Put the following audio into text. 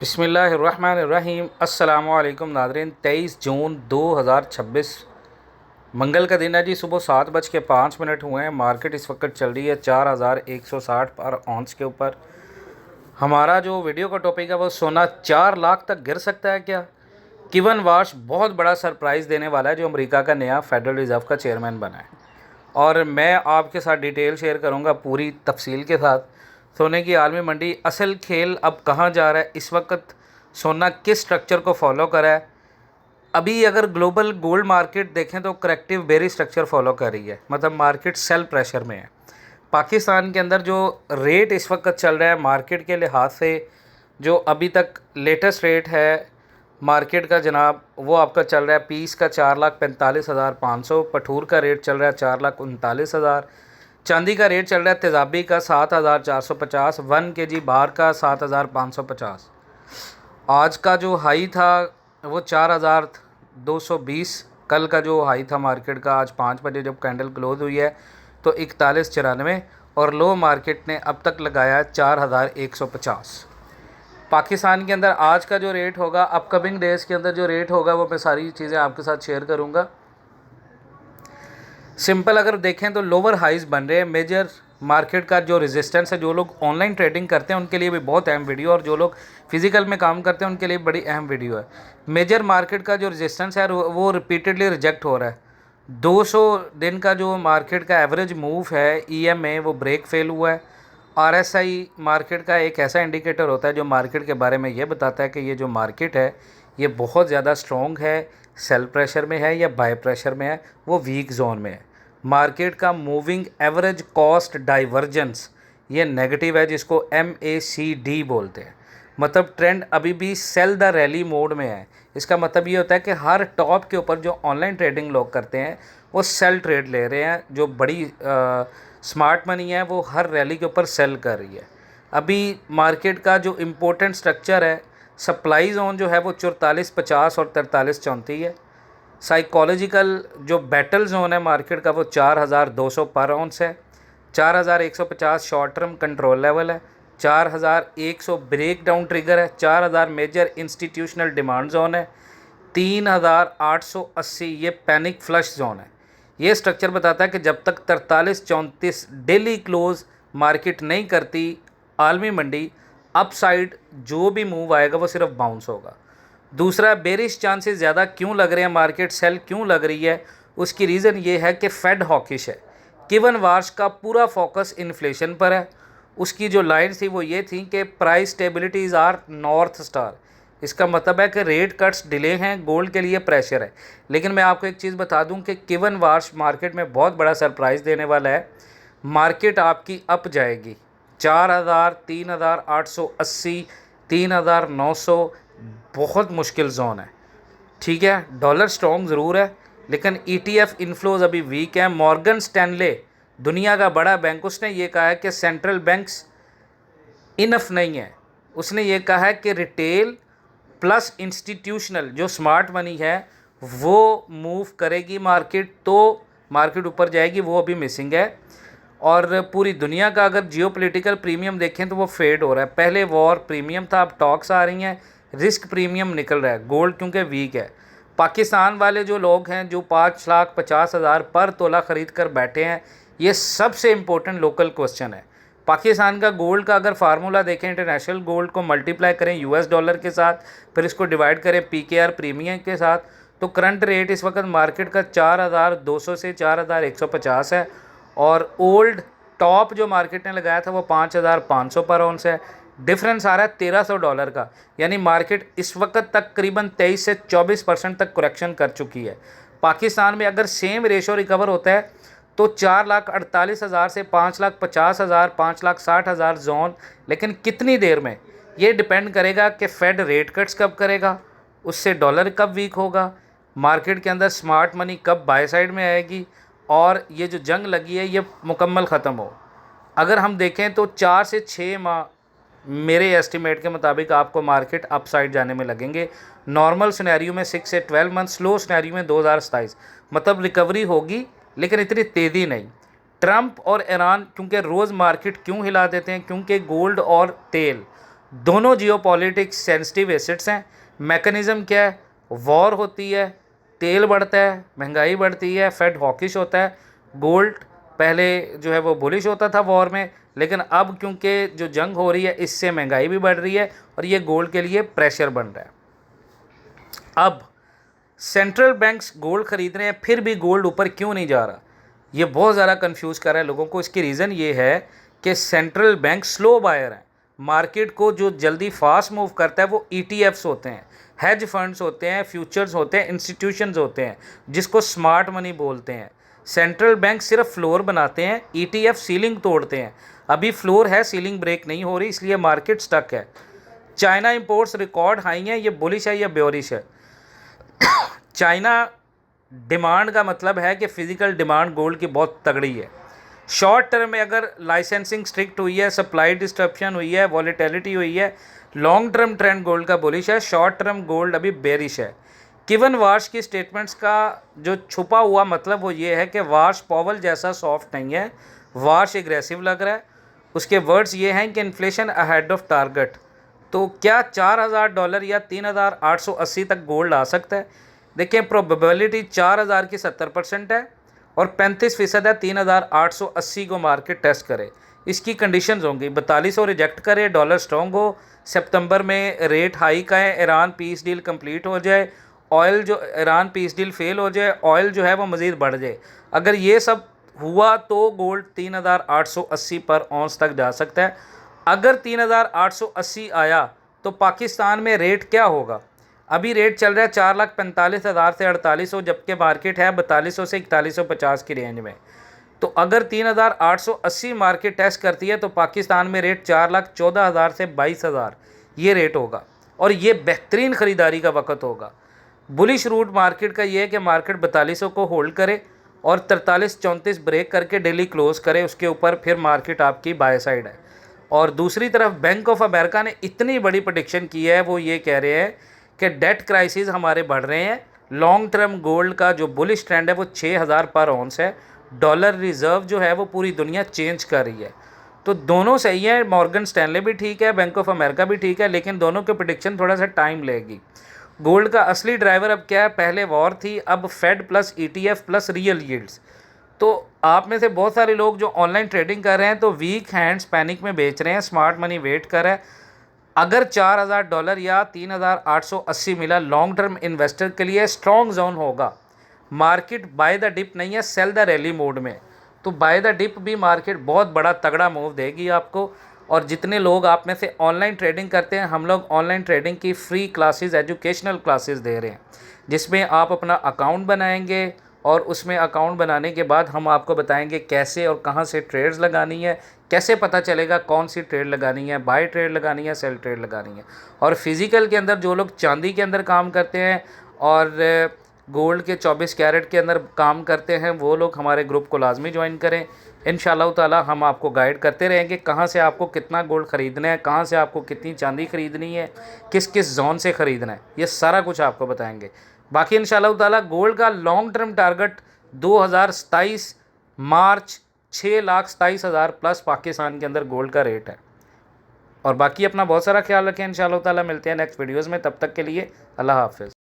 बिस्मिल्लाहिर्रहमानिर्रहीम। अस्सलामुअलैकुम नाज़रीन। 23 जून 2026 मंगल का दिन है जी। सुबह 7:05 हुए हैं। मार्केट इस वक्त चल रही है 4160 पर ऑन्स के ऊपर। हमारा जो वीडियो का टॉपिक है वो सोना 4 लाख तक गिर सकता है क्या। किवन वाश बहुत बड़ा सरप्राइज़ देने वाला है जो अमेरिका का नया फेडरल रिज़र्व का चेयरमैन बना है, और मैं आपके साथ डिटेल शेयर करूंगा पूरी तफसील के साथ। सोने की आलमी मंडी असल खेल अब कहाँ जा रहा है, इस वक्त सोना किस स्ट्रक्चर को फॉलो कर रहा है। अभी अगर ग्लोबल गोल्ड मार्केट देखें तो करेक्टिव बेरी स्ट्रक्चर फॉलो कर रही है, मतलब मार्केट सेल प्रेशर में है। पाकिस्तान के अंदर जो रेट इस वक्त चल रहा है मार्केट के लिहाज से, जो अभी तक लेटेस्ट रेट है मार्केट का जनाब, वो आपका चल रहा है पीस का 4,45,500। पठूर का रेट चल रहा है 4,39,000। चांदी का रेट चल रहा है तेजाबी का 7,450। 1 kg बार का 7,550। आज का जो हाई था वो 4,220। कल का जो हाई था मार्केट का आज 5 बजे जब कैंडल क्लोज हुई है तो 4194, और लो मार्केट ने अब तक लगाया 4,150। पाकिस्तान के अंदर आज का जो रेट होगा, अपकमिंग डेज़ के अंदर जो रेट होगा, वो मैं सारी चीज़ें आपके साथ शेयर करूंगा। सिंपल अगर देखें तो लोअर हाइज बन रहे हैं। मेजर मार्केट का जो रेजिस्टेंस है, जो लोग ऑनलाइन ट्रेडिंग करते हैं उनके लिए भी बहुत अहम वीडियो, और जो लोग फिजिकल में काम करते हैं उनके लिए बड़ी अहम वीडियो है। मेजर मार्केट का जो रेजिस्टेंस है वो रिपीटेडली रिजेक्ट हो रहा है। 200 दिन का जो मार्केट का एवरेज मूव है EMA, वो ब्रेक फेल हुआ है। RSI मार्केट का एक ऐसा इंडिकेटर होता है जो मार्केट के बारे में ये बताता है कि ये जो मार्केट है ये बहुत ज़्यादा स्ट्रॉन्ग है, सेल प्रेशर में है या बाय प्रेशर में है, वो वीक जोन में है। मार्केट का मूविंग एवरेज कॉस्ट डाइवर्जेंस ये नेगेटिव है, जिसको MACD बोलते हैं। मतलब ट्रेंड अभी भी सेल द रैली मोड में है। इसका मतलब ये होता है कि हर टॉप के ऊपर जो ऑनलाइन ट्रेडिंग लोग करते हैं वो सेल ट्रेड ले रहे हैं। जो बड़ी स्मार्ट मनी है वो हर रैली के ऊपर सेल कर रही है। अभी मार्केट का जो इम्पोर्टेंट स्ट्रक्चर है, सप्लाई जोन जो है वो 4450 और 4334 है। साइकोलॉजिकल जो बैटल जोन है मार्केट का वो 4200 पर आउंस है। 4150 शॉर्ट टर्म कंट्रोल लेवल है। 4100 ब्रेक डाउन ट्रिगर है। 4000 मेजर इंस्टीट्यूशनल डिमांड जोन है। 3880 ये पैनिक फ्लश जोन है। ये स्ट्रक्चर बताता है कि जब तक 4334 डेली क्लोज मार्केट नहीं करती आलमी मंडी, अपसाइड जो भी मूव आएगा वो सिर्फ बाउंस होगा। दूसरा, बेरिश चांसेस ज़्यादा क्यों लग रहे हैं, मार्केट सेल क्यों लग रही है, उसकी रीज़न ये है कि फेड हॉकिश है। किवन वार्श का पूरा फोकस इन्फ्लेशन पर है। उसकी जो लाइन थी वो ये थी कि price stabilities are north star. इसका मतलब है कि रेट कट्स डिले हैं, गोल्ड के लिए प्रेशर है। लेकिन मैं आपको एक चीज़ बता दूं कि किवन वार्श मार्केट में बहुत बड़ा सरप्राइज़ देने वाला है। मार्केट आपकी अप जाएगी 4,000, 3,880, 3,900, बहुत मुश्किल जोन है। ठीक है, डॉलर स्ट्रॉन्ग ज़रूर है लेकिन ETF इन्फ्लोज अभी वीक है। मॉर्गन स्टैनले दुनिया का बड़ा बैंक, उसने ये कहा है कि सेंट्रल बैंक्स इनफ नहीं है। उसने ये कहा है कि रिटेल प्लस इंस्टीट्यूशनल जो स्मार्ट मनी है वो मूव करेगी मार्केट, तो मार्केट ऊपर जाएगी, वो अभी मिसिंग है। और पूरी दुनिया का अगर जियोपॉलिटिकल प्रीमियम देखें तो वो फेड हो रहा है। पहले वॉर प्रीमियम था, अब टॉक्स आ रही हैं, रिस्क प्रीमियम निकल रहा है। गोल्ड क्योंकि वीक है। पाकिस्तान वाले जो लोग हैं जो 5,50,000 पर तोला ख़रीद कर बैठे हैं, ये सबसे इम्पोर्टेंट लोकल क्वेश्चन है। पाकिस्तान का गोल्ड का अगर फार्मूला देखें, इंटरनेशनल गोल्ड को मल्टीप्लाई करें US डॉलर के साथ, फिर इसको डिवाइड करें PKR प्रीमियम के साथ, तो करंट रेट इस वक्त मार्केट का 4,200 से 4,150 है। और ओल्ड टॉप जो मार्केट ने लगाया था वो 5,500 पर आउंस है। डिफरेंस आ रहा है $1,300 का। यानी मार्केट इस वक्त तकरीबन 23 से 24% तक करेक्शन कर चुकी है। पाकिस्तान में अगर सेम रेशो रिकवर होता है तो 4,48,000 से 5,50,000, 5,60,000 जोन, लेकिन कितनी देर में ये डिपेंड करेगा कि फेड रेट कट्स कब करेगा, उससे डॉलर कब वीक होगा, मार्केट के अंदर स्मार्ट मनी कब बाय साइड में आएगी, और ये जो जंग लगी है ये मुकम्मल ख़त्म हो। अगर हम देखें तो 4 से 6 माह मेरे एस्टिमेट के मुताबिक आपको मार्केट अपसाइड जाने में लगेंगे। नॉर्मल सिनेरियो में 6 से 12 मंथ, स्लो सिनेरियो में 2027, मतलब रिकवरी होगी लेकिन इतनी तेज़ी नहीं। ट्रंप और ईरान क्योंकि रोज़ मार्केट क्यों हिला देते हैं, क्योंकि गोल्ड और तेल दोनों जियोपॉलिटिक्स सेंसिटिव एसेट्स हैं। मैकेनिज़्म क्या है? वॉर होती है, तेल बढ़ता है, महंगाई बढ़ती है, फेड हॉकिश होता है। गोल्ड पहले जो है वो बुलिश होता था वॉर में, लेकिन अब क्योंकि जो जंग हो रही है इससे महंगाई भी बढ़ रही है और ये गोल्ड के लिए प्रेशर बन रहा है। अब सेंट्रल बैंक्स गोल्ड खरीद रहे हैं, फिर भी गोल्ड ऊपर क्यों नहीं जा रहा? ये बहुत ज़्यादा कंफ्यूज कर रहा है लोगों को। इसकी रीज़न ये है कि सेंट्रल बैंक स्लो बायर हैं। मार्केट को जो जल्दी फास्ट मूव करता है वो ETFs होते हैं, हेज फंड्स होते हैं, फ्यूचर्स होते हैं, इंस्टीट्यूशंस होते हैं, जिसको स्मार्ट मनी बोलते हैं। सेंट्रल बैंक सिर्फ फ्लोर बनाते हैं, ETF सीलिंग तोड़ते हैं। अभी फ्लोर है, सीलिंग ब्रेक नहीं हो रही, इसलिए मार्केट स्टक है। चाइना इंपोर्ट्स रिकॉर्ड हाई हैं, ये बुलिश है या बेयरिश है? चाइना डिमांड का मतलब है कि फ़िज़िकल डिमांड गोल्ड की बहुत तगड़ी है। शॉर्ट टर्म में अगर लाइसेंसिंग स्ट्रिक्ट हुई है, सप्लाई डिस्ट्रप्शन हुई है, वॉलेटिलिटी हुई है, लॉन्ग टर्म ट्रेंड गोल्ड का बुलिश है, शॉर्ट टर्म गोल्ड अभी बेरिश है। किवन वार्श की स्टेटमेंट्स का जो छुपा हुआ मतलब वो ये है कि वार्श पॉवल जैसा सॉफ्ट नहीं है, वार्श एग्रेसिव लग रहा है। उसके वर्ड्स ये हैं कि इन्फ्लेशन अहेड ऑफ टारगेट। तो क्या $4000 या 3880 तक गोल्ड आ सकता है? देखिए, प्रोबेबिलिटी 4000 की 70% है और 35% है 3880 को मार्केट टेस्ट करे। इसकी कंडीशंस होंगी, 4200 रिजेक्ट करे, डॉलर स्ट्रॉन्ग हो, सितंबर में रेट हाई का है, ईरान पीस डील कंप्लीट हो जाए, ऑयल जो ईरान पीस डील फेल हो जाए, ऑयल जो है वो मज़ीद बढ़ जाए। अगर ये सब हुआ तो गोल्ड 3880 पर औंस तक जा सकता है। अगर 3880 आया तो पाकिस्तान में रेट क्या होगा? अभी रेट चल रहा है 4,45,000 से 4800, जबकि मार्केट है 4200 से 4150 की रेंज में। तो अगर 3880 मार्केट टेस्ट करती है तो पाकिस्तान में रेट 4,14,000 से 22,000 ये रेट होगा और ये बेहतरीन ख़रीदारी का वक्त होगा। बुलिश रूट मार्केट का ये है कि मार्केट 4200 को होल्ड करे और 43-34 ब्रेक करके डेली क्लोज करे, उसके ऊपर फिर मार्केट आपकी बाय साइड है। और दूसरी तरफ बैंक ऑफ अमेरिका ने इतनी बड़ी प्रेडिक्शन की है, वो ये कह रहे हैं कि डेट क्राइसिस हमारे बढ़ रहे हैं। लॉन्ग टर्म गोल्ड का जो बुलिश ट्रेंड है वो 6000 पर ऑन्स है। डॉलर रिज़र्व जो है वो पूरी दुनिया चेंज कर रही है। तो दोनों सही है, मॉर्गन स्टैनले भी ठीक है, बैंक ऑफ अमेरिका भी ठीक है, लेकिन दोनों के प्रेडिक्शन थोड़ा सा टाइम लेगी। गोल्ड का असली ड्राइवर अब क्या है? पहले वॉर थी, अब Fed plus ETF plus real yields. तो आप में से बहुत सारे लोग जो ऑनलाइन ट्रेडिंग कर रहे हैं तो वीक हैंड्स पैनिक में बेच रहे हैं, स्मार्ट मनी वेट कर रहा है। अगर $4000 या 3880 मिला लॉन्ग टर्म इन्वेस्टर के लिए स्ट्रॉन्ग जोन होगा। मार्केट बाय द डिप नहीं है, सेल द रैली मोड में। तो बाय द डिप भी मार्केट बहुत बड़ा तगड़ा मूव देगी आपको। और जितने लोग आप में से ऑनलाइन ट्रेडिंग करते हैं, हम लोग ऑनलाइन ट्रेडिंग की फ्री क्लासेस, एजुकेशनल क्लासेस दे रहे हैं, जिसमें आप अपना अकाउंट बनाएंगे और उसमें अकाउंट बनाने के बाद हम आपको बताएंगे कैसे और कहां से ट्रेड्स लगानी है, कैसे पता चलेगा कौन सी ट्रेड लगानी है, बाय ट्रेड लगानी है, सेल ट्रेड लगानी है। और फिज़िकल के अंदर जो लोग चांदी के अंदर काम करते हैं और गोल्ड के 24 कैरेट के अंदर काम करते हैं, वो लोग हमारे ग्रुप को लाजमी ज्वाइन करें। इंशाअल्लाह ताला हम आपको गाइड करते रहेंगे कहाँ से आपको कितना गोल्ड ख़रीदना है, कहाँ से आपको कितनी चांदी ख़रीदनी है, किस किस जोन से ख़रीदना है, ये सारा कुछ आपको बताएंगे। बाकी इंशाअल्लाह ताला गोल्ड का लॉन्ग टर्म टारगेट 2027 मार्च 6,27,000 प्लस पाकिस्तान के अंदर गोल्ड का रेट है। और बाकी अपना बहुत सारा ख्याल रखें। इंशाअल्लाह ताला मिलते हैं नेक्स्ट वीडियोज़ में, तब तक के लिए अल्लाह हाफ़िज़।